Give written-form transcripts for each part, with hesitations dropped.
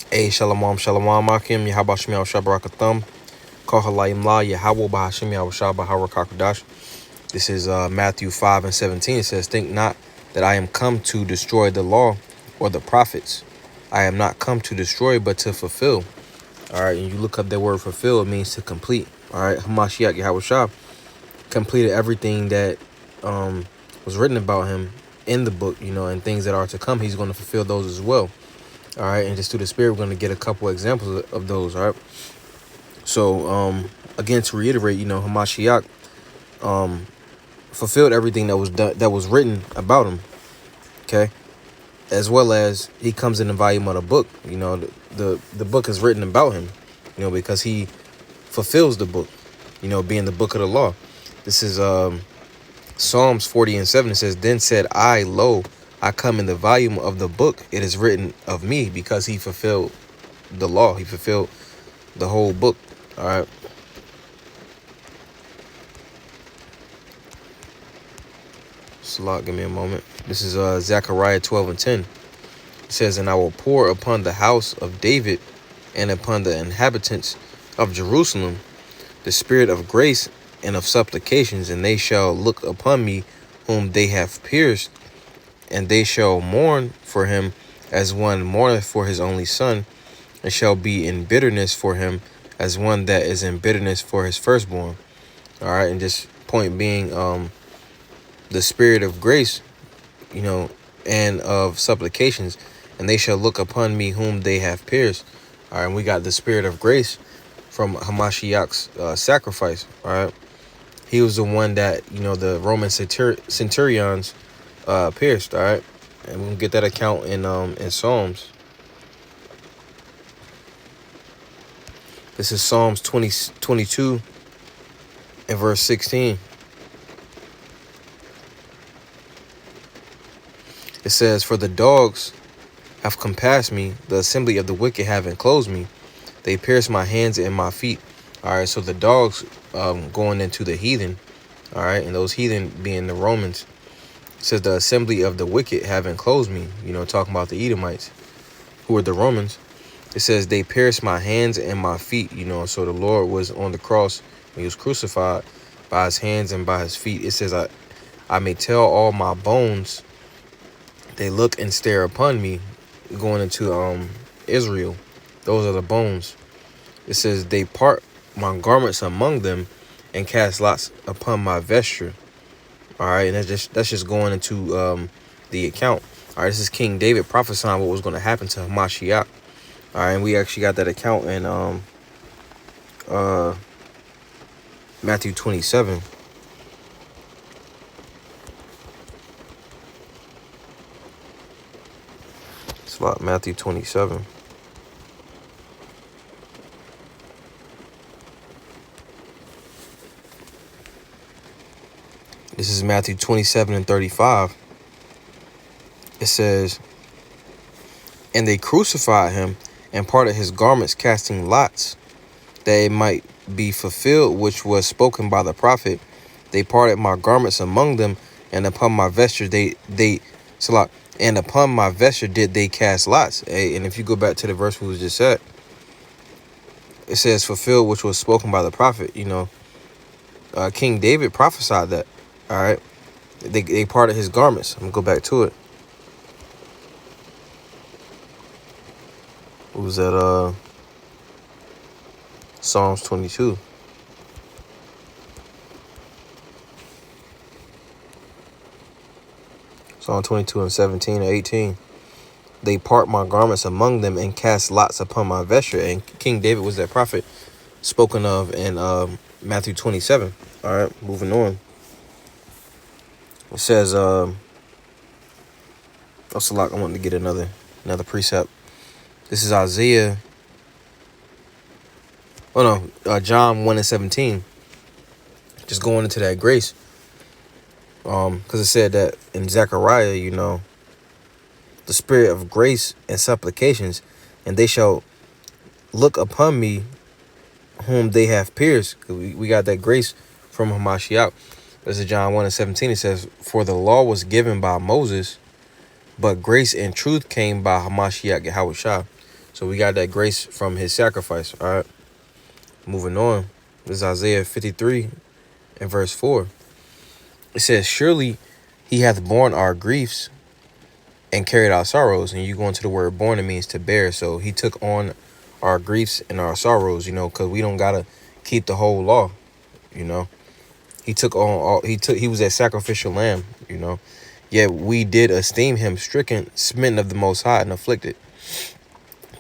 Hey, shalom, shalom, akim, Yahaba Shemiah Shabarakatham, Kohalayim La, Yahawah Bahashim Yahushua Baharakakadash. This is Matthew 5 and 17. It says, think not that I am come to destroy the law or the prophets. I am not come to destroy, but to fulfill. All right, and you look up that word fulfill, it means to complete. All right, Hamashiach Yahushua completed everything that was written about him in the book, and things that are to come, he's going to fulfill those as well. All right, and just through the spirit, we're going to get a couple examples of those. All right, so again, to reiterate, Hamashiach fulfilled everything that was done, that was written about him. Okay, as well as he comes in the volume of the book. The book is written about him. Because he fulfills the book. Being the book of the law. This is Psalms 40 and 7. It says, "Then said I, lo, I come in the volume of the book. It is written of me," because he fulfilled the law. He fulfilled the whole book. All right. Slot, give me a moment. This is Zechariah 12 and 10. It says, "And I will pour upon the house of David and upon the inhabitants of Jerusalem the spirit of grace and of supplications, and they shall look upon me whom they have pierced, and they shall mourn for him as one mourneth for his only son, and shall be in bitterness for him as one that is in bitterness for his firstborn." All right, and this point being the spirit of grace, and of supplications, and they shall look upon me whom they have pierced. All right, and we got the spirit of grace from Hamashiach's sacrifice. All right, he was the one that the Roman centurions pierced. All right, and we'll get that account in Psalms. This is Psalms 22 and verse 16. It says, "For the dogs have compassed me, the assembly of the wicked have enclosed me. They pierced my hands and my feet." All right, so the dogs going into the heathen. All right, and those heathen being the Romans. It says, "The assembly of the wicked have enclosed me," talking about the Edomites, who were the Romans. It says, "They pierced my hands and my feet," so the Lord was on the cross when he was crucified, by his hands and by his feet. It says, I may tell all my bones, they look and stare upon me," going into Israel. Those are the bones. It says, "They part my garments among them and cast lots upon my vesture." All right, and that's just going into the account. All right, this is King David prophesying what was going to happen to Hamashiach. All right, and we actually got that account in Matthew 27. It's about Matthew 27. This is Matthew 27 and 35. It says, "And they crucified him and parted his garments, casting lots, that it might be fulfilled which was spoken by the prophet. They parted my garments among them, and upon my vesture and upon my vesture did they cast lots." Hey, and if you go back to the verse we was just at, it says fulfilled which was spoken by the prophet. King David prophesied that. All right, they parted his garments. I'm gonna go back to it. What was that? Psalms 22. Psalm 22 and 17 and 18. "They part my garments among them and cast lots upon my vesture." And King David was that prophet spoken of in Matthew 27. All right, moving on. It says, that's a lot. I wanted to get another precept. This is Isaiah. Oh no, John 1 and 17. Just going into that grace. Because it said that in Zechariah, the spirit of grace and supplications, and they shall look upon me whom they have pierced. We got that grace from Hamashiach. This is John 1 and 17. It says, "For the law was given by Moses, but grace and truth came by Hamashiach Yahushua." So we got that grace from his sacrifice. All right. Moving on. This is Isaiah 53 and verse 4. It says, surely he hath borne our griefs and carried our sorrows. And you go into the word born, it means to bear. So he took on our griefs and our sorrows, because we don't gotta keep the whole law, you know. He took on all he was that sacrificial lamb, Yet we did esteem him stricken, smitten of the most high, and afflicted.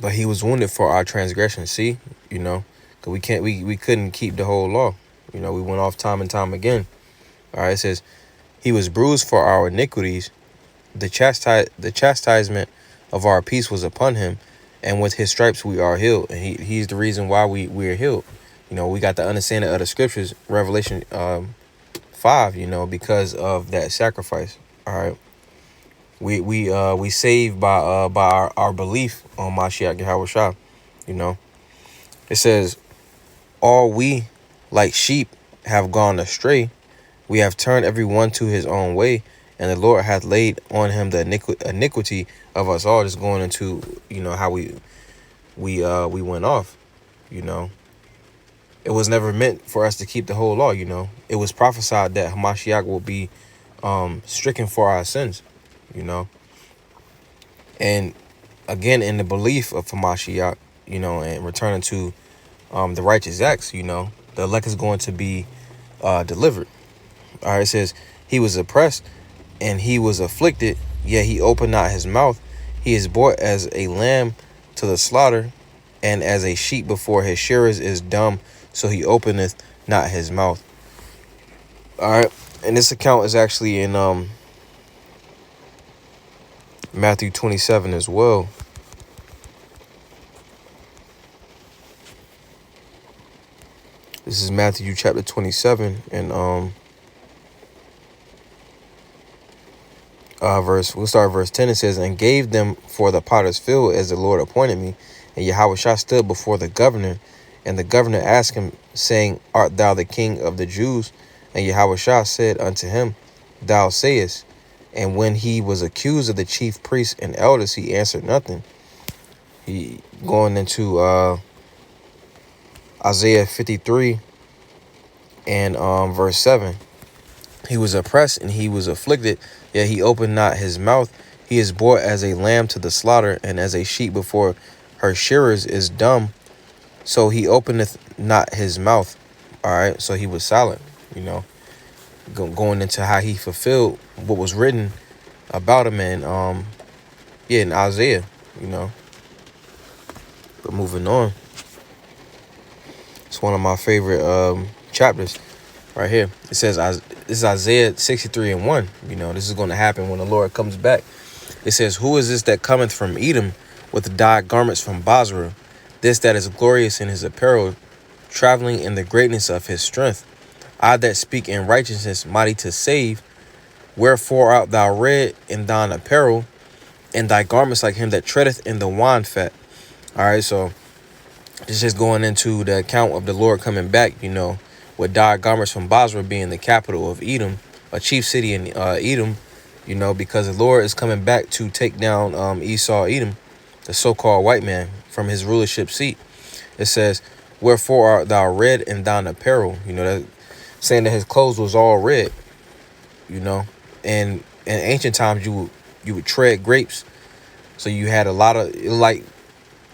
But he was wounded for our transgression. See, because we couldn't keep the whole law. We went off time and time again. All right, it says, he was bruised for our iniquities. The chastisement of our peace was upon him, and with his stripes we are healed. And he's the reason why we are healed. We got the understanding of the scriptures, Revelation 5, because of that sacrifice. All right. We saved by our belief on Mashiach Yahweh Shah. It says, all we like sheep have gone astray. We have turned every one to his own way, and the Lord hath laid on him the iniquity of us all. Just going into, how we went off, It was never meant for us to keep the whole law, It was prophesied that Hamashiach will be stricken for our sins, And again, in the belief of Hamashiach, and returning to the righteous acts, the elect is going to be delivered. All right, it says, he was oppressed and he was afflicted, yet he opened not his mouth. He is brought as a lamb to the slaughter, and as a sheep before his shearers is dumb, so he openeth not his mouth. All right, and this account is actually in Matthew 27 as well. This is Matthew chapter 27 and we'll start at verse 10. It says, and gave them for the potter's field as the Lord appointed me. And Yahweh Shah stood before the governor, and the governor asked him, saying, art thou the king of the Jews? And Yahweh Shah said unto him, thou sayest. And when he was accused of the chief priests and elders, he answered nothing. He going into Isaiah 53 and verse 7. He was oppressed and he was afflicted, yet he opened not his mouth. He is brought as a lamb to the slaughter, and as a sheep before her shearers is dumb, so he openeth not his mouth. All right, so he was silent, going into how he fulfilled what was written about him in Isaiah, But moving on, it's one of my favorite chapters right here. It says, this is Isaiah 63 and 1. This is going to happen when the Lord comes back. It says, who is this that cometh from Edom with dyed garments from Basra? This that is glorious in his apparel, traveling in the greatness of his strength. I that speak in righteousness, mighty to save. Wherefore art thou red in thine apparel, and thy garments like him that treadeth in the wine fat. All right, so it's just going into the account of the Lord coming back, with dyed garments from Basra being the capital of Edom, a chief city in Edom, because the Lord is coming back to take down Esau, Edom, the so-called white man, from his rulership seat. It says, wherefore art thou red in thine apparel? That saying that his clothes was all red, and in ancient times you would tread grapes. So you had a lot of, like,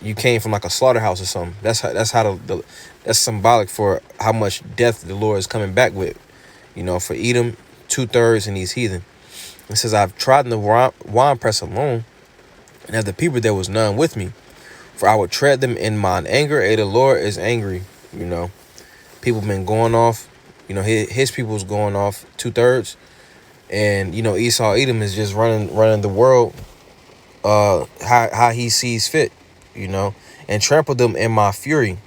you came from like a slaughterhouse or something. That's that's symbolic for how much death the Lord is coming back with, for Edom, 2/3 and these heathen. It says, I've trodden the winepress alone, and of the people there was none with me. For I would tread them in mine anger. The Lord is angry. People been going off. His people's going off 2/3. And, Esau, Edom is just running the world how he sees fit, and trample them in my fury.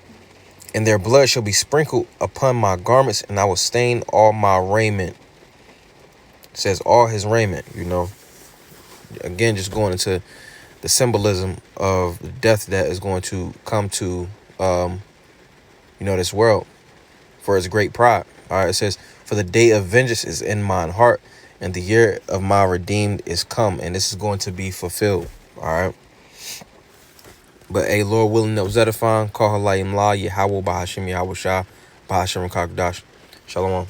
And their blood shall be sprinkled upon my garments, and I will stain all my raiment. It says all his raiment, Again, just going into the symbolism of the death that is going to come to, this world for its great pride. All right, it says, for the day of vengeance is in mine heart, and the year of my redeemed is come. And this is going to be fulfilled. All right. But a Lord willing, that was edifying. Call her Layim La, Yahweh, Bahashim, Yahweh Shah, Bahashim Kakdash. Shalom.